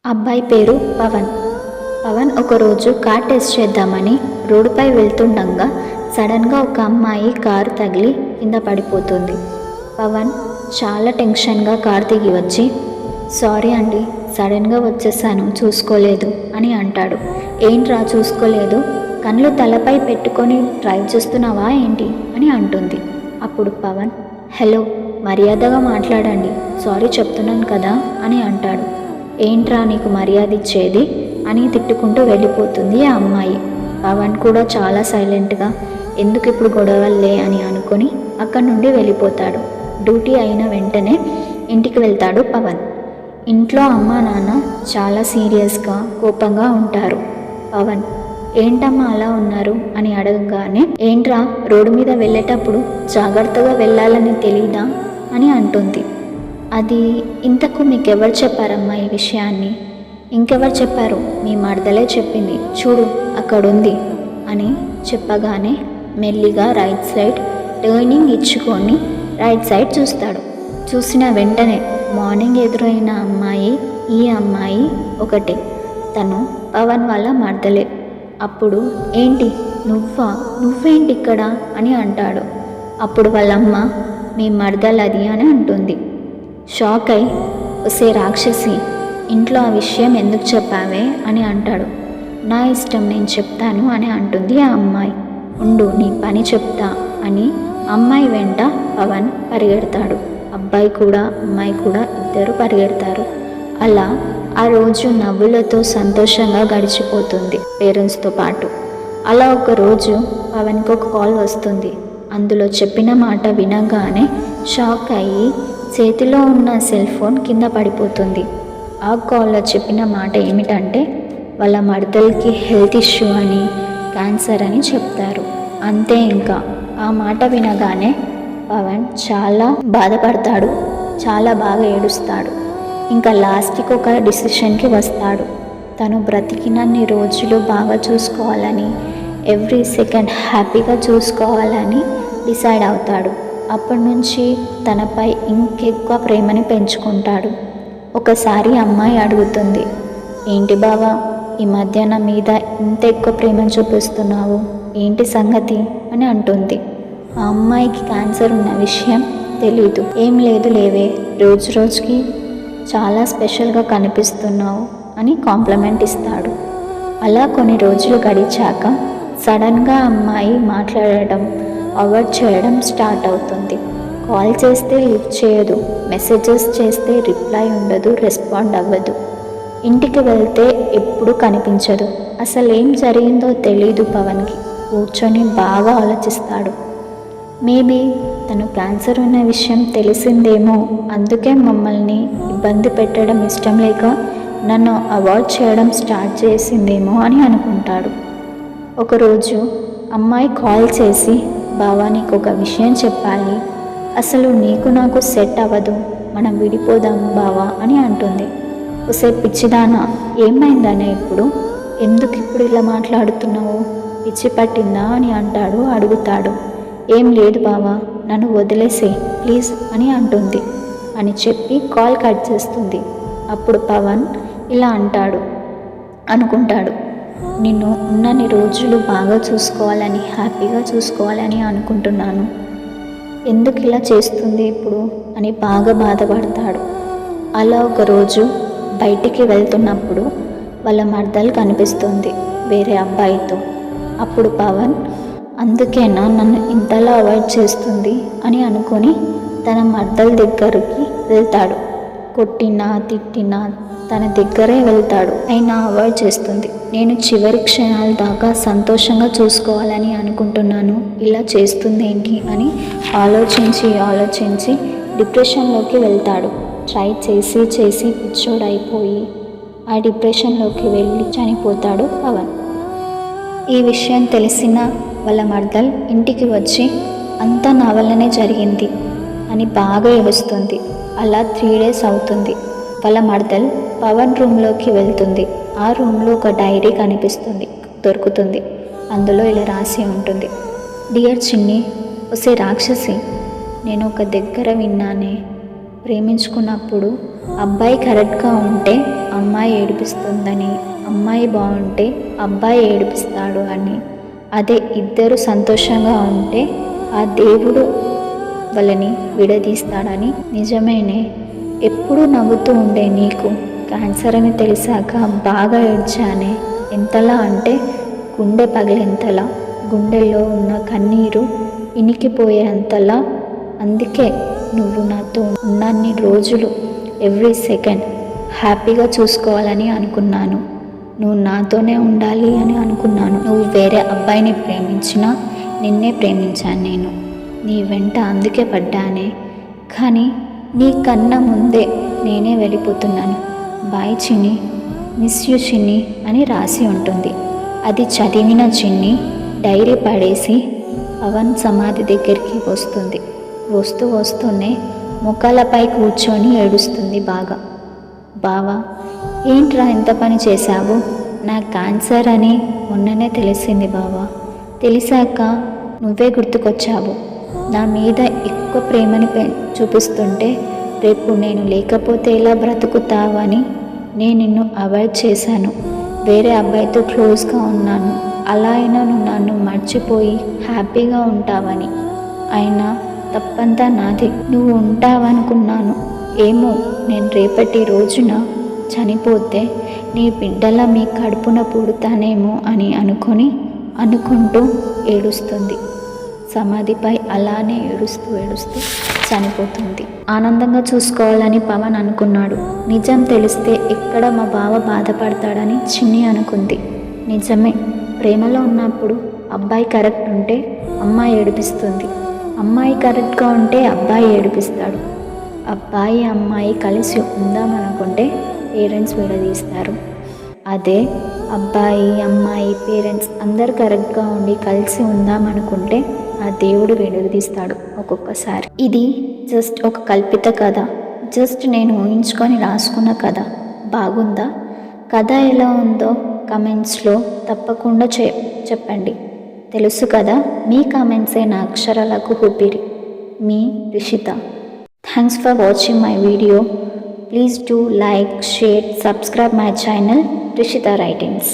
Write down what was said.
అబ్బాయి పేరు పవన్. పవన్ ఒకరోజు కార్ టెస్ట్ చేద్దామని రోడ్డుపై వెళ్తుండగా సడన్గా ఒక అమ్మాయి కారు తగిలి కింద పడిపోతుంది. పవన్ చాలా టెన్షన్గా కారు దిగి వచ్చి, సారీ అండి, సడన్గా వచ్చేసాను, చూసుకోలేదు అని అంటాడు. ఏంట్రా చూసుకోలేదు, కళ్ళు తలపై పెట్టుకొని డ్రైవ్ చేస్తున్నావా ఏంటి అని అంటుంది. అప్పుడు పవన్, హలో, మర్యాదగా మాట్లాడండి, సారీ చెప్తున్నాను కదా అని అంటాడు. ఏంట్రా నీకు మర్యాద ఇచ్చేది అని తిట్టుకుంటూ వెళ్ళిపోతుంది ఆ అమ్మాయి. పవన్ కూడా చాలా సైలెంట్గా ఎందుకు ఇప్పుడు గొడవల్లే అని అనుకొని అక్కడి నుండి వెళ్ళిపోతాడు. డ్యూటీ అయిన వెంటనే ఇంటికి వెళ్తాడు పవన్. ఇంట్లో అమ్మ నాన్న చాలా సీరియస్గా కోపంగా ఉంటారు. పవన్, ఏంటమ్మా అలా ఉన్నారు అని అడగగానే, ఏంట్రా రోడ్డు మీద వెళ్ళేటప్పుడు జాగ్రత్తగా వెళ్ళాలని తెలీదా అని అంటుంది. అది ఇంతకు మీకెవరు చెప్పారమ్మా ఈ విషయాన్ని? ఇంకెవరు చెప్పారు, మీ మరదలే చెప్పింది, చూడు అక్కడుంది అని చెప్పగానే మెల్లిగా రైట్ సైడ్ టర్నింగ్ ఇచ్చుకొని రైట్ సైడ్ చూస్తాడు. చూసిన వెంటనే మార్నింగ్ ఎదురైన అమ్మాయి ఈ అమ్మాయి ఒకటే, తను పవన్ వాళ్ళ మరదలే. అప్పుడు ఏంటి నువ్వేంటి ఇక్కడ అని అంటాడు. అప్పుడు వాళ్ళమ్మ, మీ మరదలది అని అంటుంది. షాక్ అయి, ఒసే రాక్షసి, ఇంట్లో ఆ విషయం ఎందుకు చెప్పావే అని అంటాడు. నా ఇష్టం, నేను చెప్తాను అని అంటుంది ఆ అమ్మాయి. ఉండు, నీ పని చెప్తా అని అమ్మాయి వెంట పవన్ పరిగెడతాడు. అబ్బాయి కూడా అమ్మాయి కూడా ఇద్దరు పరిగెడతారు. అలా ఆ రోజు నవ్వులతో సంతోషంగా గడిచిపోతుంది పేరెంట్స్తో పాటు. అలా ఒకరోజు పవన్కి ఒక కాల్ వస్తుంది. అందులో చెప్పిన మాట వినగానే షాక్ అయ్యి చేతిలో ఉన్న సెల్ ఫోన్ కింద పడిపోతుంది. ఆ కాల్లో చెప్పిన మాట ఏమిటంటే, వాళ్ళ మరదలకి హెల్త్ ఇష్యూ అని, క్యాన్సర్ అని చెప్తారు. అంతే, ఇంకా ఆ మాట వినగానే పవన్ చాలా బాధపడతాడు, చాలా బాగా ఏడుస్తాడు. ఇంకా లాస్ట్కి ఒక డిసిషన్కి వస్తాడు. తను బ్రతికినన్ని రోజులు బాగా చూసుకోవాలని, ఎవ్రీ సెకండ్ హ్యాపీగా చూసుకోవాలని డిసైడ్ అవుతాడు. అప్పటి నుంచి తనపై ఇంకెక్కువ ప్రేమని పెంచుకుంటాడు. ఒకసారి అమ్మాయి అడుగుతుంది, ఏంటి బావా, ఈ మధ్య నా మీద ఇంత ఎక్కువ ప్రేమను చూపిస్తున్నావు, ఏంటి సంగతి అని అంటుంది. ఆ అమ్మాయికి క్యాన్సర్ ఉన్న విషయం తెలీదు. ఏం లేదు లేవే, రోజు రోజుకి చాలా స్పెషల్గా కనిపిస్తున్నావు అని కాంప్లిమెంట్ ఇస్తాడు. అలా కొన్ని రోజులు గడిచాక సడన్గా అమ్మాయి మాట్లాడడం, అవాయిడ్ చేయడం స్టార్ట్ అవుతుంది. కాల్ చేస్తే లిఫ్ట్ చేయదు, మెసేజెస్ చేస్తే రిప్లై ఉండదు, రెస్పాండ్ అవ్వదు. ఇంటికి వెళ్తే ఎప్పుడూ కనిపించదు. అసలు ఏం జరిగిందో తెలీదు పవన్కి. కూర్చొని బాగా ఆలోచిస్తాడు. మేబీ తను క్యాన్సర్ ఉన్న విషయం తెలిసిందేమో, అందుకే మమ్మల్ని ఇబ్బంది పెట్టడం ఇష్టం లేక నన్ను అవాయిడ్ చేయడం స్టార్ట్ చేసిందేమో అని అనుకుంటాడు. ఒకరోజు అమ్మాయి కాల్ చేసి, బావా నీకు ఒక విషయం చెప్పాలి, అసలు నీకు నాకు సెట్ అవ్వదు, మనం విడిపోదాం బావా అని అంటుంది. ఒసే పిచ్చిదానా, ఏమైందనే ఇప్పుడు, ఎందుకు ఇప్పుడు ఇలా మాట్లాడుతున్నావు, పిచ్చి పట్టిందా అని అంటాడు. అడుగుతాడు. ఏం లేదు బావా, నన్ను వదిలేసే ప్లీజ్ అని అంటుంది. అని చెప్పి కాల్ కట్ చేస్తుంది. అప్పుడు పవన్ ఇలా అనుకుంటాడు, నిన్ను ఉన్నన్ని రోజులు బాగా చూసుకోవాలని, హ్యాపీగా చూసుకోవాలని అనుకుంటున్నాను, ఎందుకు ఇలా చేస్తుంది ఇప్పుడు అని బాగా బాధపడతాడు. అలా ఒకరోజు బయటికి వెళ్తున్నప్పుడు వాళ్ళ మరదలు కనిపిస్తుంది వేరే అబ్బాయితో. అప్పుడు పవన్, అందుకేనా నన్ను ఇంతలా అవాయిడ్ చేస్తుంది అని అనుకొని తన మరదల దగ్గరికి వెళ్తాడు. కొట్టినా తిట్టినా తన దగ్గరే వెళ్తాడు, అయినా అవాయిడ్ చేస్తుంది. నేను చివరి క్షణాల దాకా సంతోషంగా చూసుకోవాలని అనుకుంటున్నాను, ఇలా చేస్తుంది ఏంటి అని ఆలోచించి డిప్రెషన్లోకి వెళ్తాడు. ట్రై చేసి పిచ్చోడైపోయి ఆ డిప్రెషన్లోకి వెళ్ళి చనిపోతాడు పవన్. ఈ విషయం తెలిసిన వాళ్ళ మరదల్ ఇంటికి వచ్చి, అంతా నా వల్లనే జరిగింది అని బాగా ఏడుస్తుంది. అలా 3 days అవుతుంది. వాళ్ళ మరదల్ పవన్ రూమ్లోకి వెళ్తుంది. ఆ రూమ్లో ఒక డైరీ దొరుకుతుంది. అందులో ఇలా రాసి ఉంటుంది, డియర్ చిన్ని, ఒసే రాక్షసి, నేను ఒక దగ్గర విన్నానే, ప్రేమించుకున్నప్పుడు అబ్బాయి కరెక్ట్గా ఉంటే అమ్మాయి ఏడిపిస్తుందని, అమ్మాయి బాగుంటే అబ్బాయి ఏడిపిస్తాడు అని, అదే ఇద్దరు సంతోషంగా ఉంటే ఆ దేవుడు వాళ్ళని విడదీస్తాడని. నిజమేనే, ఎప్పుడూ నవ్వుతూ ఉండే నీకు క్యాన్సర్ అని తెలిసాక బాగా ఏడ్చానే. ఎంతలా అంటే గుండె పగిలేంతలా, గుండెల్లో ఉన్న కన్నీరు ఇనికిపోయేంతలా. అందుకే నువ్వు నాతో ఉన్నన్ని రోజులు ఎవ్రీ సెకండ్ హ్యాపీగా చూసుకోవాలని అనుకున్నాను. నువ్వు నాతోనే ఉండాలి అని అనుకున్నాను. నువ్వు వేరే అబ్బాయిని ప్రేమించినా నిన్నే ప్రేమించాను నేను. నీ వెంట అందుకే పడ్డానే. కానీ నీ కన్నా ముందే నేనే వెళ్ళిపోతున్నాను. బాయ్ చిన్ని, మిస్ యూ చిన్ని అని రాసి ఉంటుంది. అది చదివిన చిన్ని డైరీ పడేసి పవన్ సమాధి దగ్గరికి వస్తుంది. వస్తూనే ముఖాలపై కూర్చొని ఏడుస్తుంది బాగా. బావా, ఏంట్రా ఎంత పని చేశావు? నా క్యాన్సర్ అని మొన్ననే తెలిసింది బావా. తెలిసాక నువ్వే గుర్తుకొచ్చావు. నా మీద ఎక్కువ ప్రేమని చూపిస్తుంటే రేపు నేను లేకపోతే ఎలా బ్రతుకుతావని నేను నిన్ను అవాయిడ్ చేశాను. వేరే అబ్బాయితో క్లోజ్గా ఉన్నాను. అలా అయినా నువ్వు నన్ను మర్చిపోయి హ్యాపీగా ఉంటావని. అయినా తప్పంతా నాది. నువ్వు ఉంటావనుకున్నాను. ఏమో, నేను రేపటి రోజున చనిపోతే నీ బిడ్డల మీ కడుపున పుడతానేమో అని అనుకుంటూ ఏడుస్తుంది. సమాధిపై అలానే ఏడుస్తూ చనిపోతుంది. ఆనందంగా చూసుకోవాలని పవన్ అనుకున్నాడు. నిజం తెలిస్తే ఎక్కడ మా బావ బాధపడతాడని చిన్ని అనుకుంది. నిజమే, ప్రేమలో ఉన్నప్పుడు అబ్బాయి కరెక్ట్ ఉంటే అమ్మాయి ఏడిపిస్తుంది. అమ్మాయి కరెక్ట్గా ఉంటే అబ్బాయి ఏడిపిస్తాడు. అబ్బాయి అమ్మాయి కలిసి ఉందామనుకుంటే పేరెంట్స్ విడదీస్తారు. అదే అబ్బాయి అమ్మాయి పేరెంట్స్ అందరు కరెక్ట్గా ఉండి కలిసి ఉందామనుకుంటే ఆ దేవుడు విడదీస్తాడు ఒక్కొక్కసారి. ఇది జస్ట్ ఒక కల్పిత కథ. జస్ట్ నేను ఊహించుకొని రాసుకున్న కథ. బాగుందా? కథ ఎలా ఉందో కమెంట్స్లో తప్పకుండా చెప్పండి. తెలుసు కదా, మీ కామెంట్సే నా అక్షరాలకు ఊపిరి. మీ Rishitha. Thanks for watching my video. Please do like, share, subscribe my channel Rishitha writings.